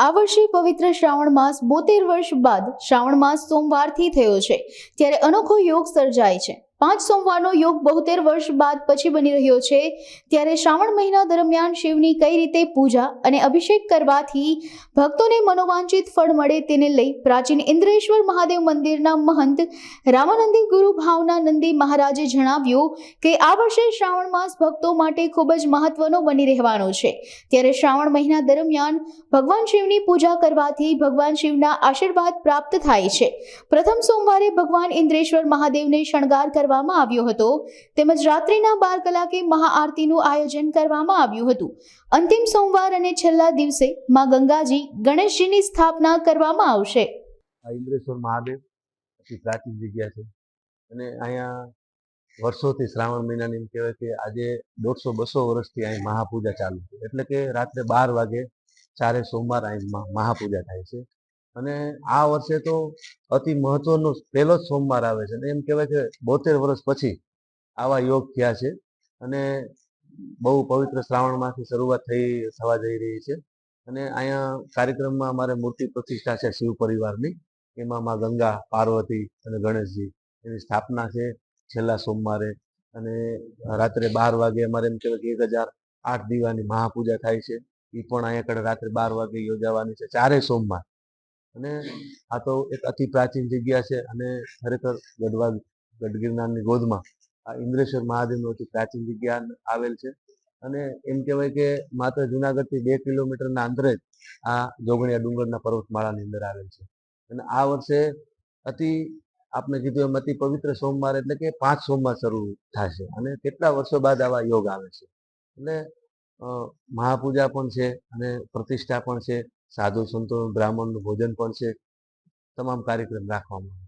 આ વર્ષે પવિત્ર શ્રાવણ માસ 72 વર્ષ બાદ શ્રાવણ માસ સોમવારથી થયો છે, ત્યારે અનોખો યોગ સર્જાય છે। 5 સોમવારનો યોગ 72 વર્ષ બાદ પછી બની રહ્યો છે, ત્યારે શ્રાવણ મહિના દરમિયાન શિવની કઈ રીતે પૂજા અને અભિષેક કરવાથી ભક્તોને મનોવાંછિત ફળ મળે તેને લઈ પ્રાચીન ઇન્દ્રેશ્વર મહાદેવ મંદિરના મહંત રામાનંદી ગુરુ ભાવનાનંદી મહારાજે જણાવ્યું કે આ વર્ષે શ્રાવણ માસ ભક્તો માટે ખૂબ જ મહત્વનો બની રહેવાનો છે। ત્યારે શ્રાવણ મહિના દરમિયાન ભગવાન શિવની પૂજા કરવાથી ભગવાન શિવના આશીર્વાદ પ્રાપ્ત થાય છે। પ્રથમ સોમવારે ભગવાન ઇન્દ્રેશ્વર મહાદેવને શણગાર કરવામાં આવ્યો હતો, તેમજ રાત્રિના 12 કલાકે મહાઆરતીનું આયોજન કરવામાં આવ્યું હતું। અંતિમ સોમવાર અને છેલ્લા દિવસે માં ગંગાજી ગણેશજીની સ્થાપના કરવામાં આવશે। ઇન્દ્રેશ્વર મહાદેવ અતિ પ્રાચીન જગ્યા છે અને અહીંયા વર્ષોથી શ્રાવણ મહિનાની એમ કહેવાય કે આજે 150-200 વર્ષથી અહીં મહાપૂજા ચાલુ છે, એટલે કે રાત્રે 12 વાગે ચારે સોમવાર અહીં મહાપૂજા થાય છે। અને આ વર્ષે તો અતિ મહત્વનો પહેલો જ સોમવાર આવે છે અને એમ કહેવાય કે 72 વર્ષ પછી આવા યોગ થયા છે અને બહુ પવિત્ર શ્રાવણ માસની શરૂઆત થવા જઈ રહી છે। અને અહીંયા કાર્યક્રમમાં અમારે મૂર્તિ પ્રતિષ્ઠા છે શિવ પરિવારની, એમાં માં ગંગા, પાર્વતી અને ગણેશજી એની સ્થાપના છે છેલ્લા સોમવારે। અને રાત્રે 12 વાગે અમારે એમ કહેવાય કે 1008 દીવાની મહાપૂજા થાય છે, એ પણ અહીંયા કಡೆ રાત્રે 12 વાગે યોજાવાની છે ચારે સોમવાર। અને આ તો એક અતિ પ્રાચીન જગ્યા છે અને ખરેખર ગઢ ગિરનારની ગોદમાં આ ઇન્દ્રેશ્વર મહાદેવનું અતિ પ્રાચીન જગ્યા આવેલ છે। અને એમ કહેવાય કે માત્ર જુનાગઢથી 2 કિલોમીટરના અંતરે જ આ જોગણિયા ડુંગરના પર્વતમાળાની અંદર આવેલ છે। અને આ વર્ષે આપને કીધું એમ અતિ પવિત્ર સોમવાર એટલે કે 5 સોમવાર શરૂ થશે અને કેટલા વર્ષો બાદ આવા યોગ આવે છે। એટલે મહાપૂજા પણ છે અને પ્રતિષ્ઠા પણ છે, સાધુ સંતો બ્રાહ્મણનું ભોજન પણ છે, તમામ કાર્યક્રમ રાખવામાં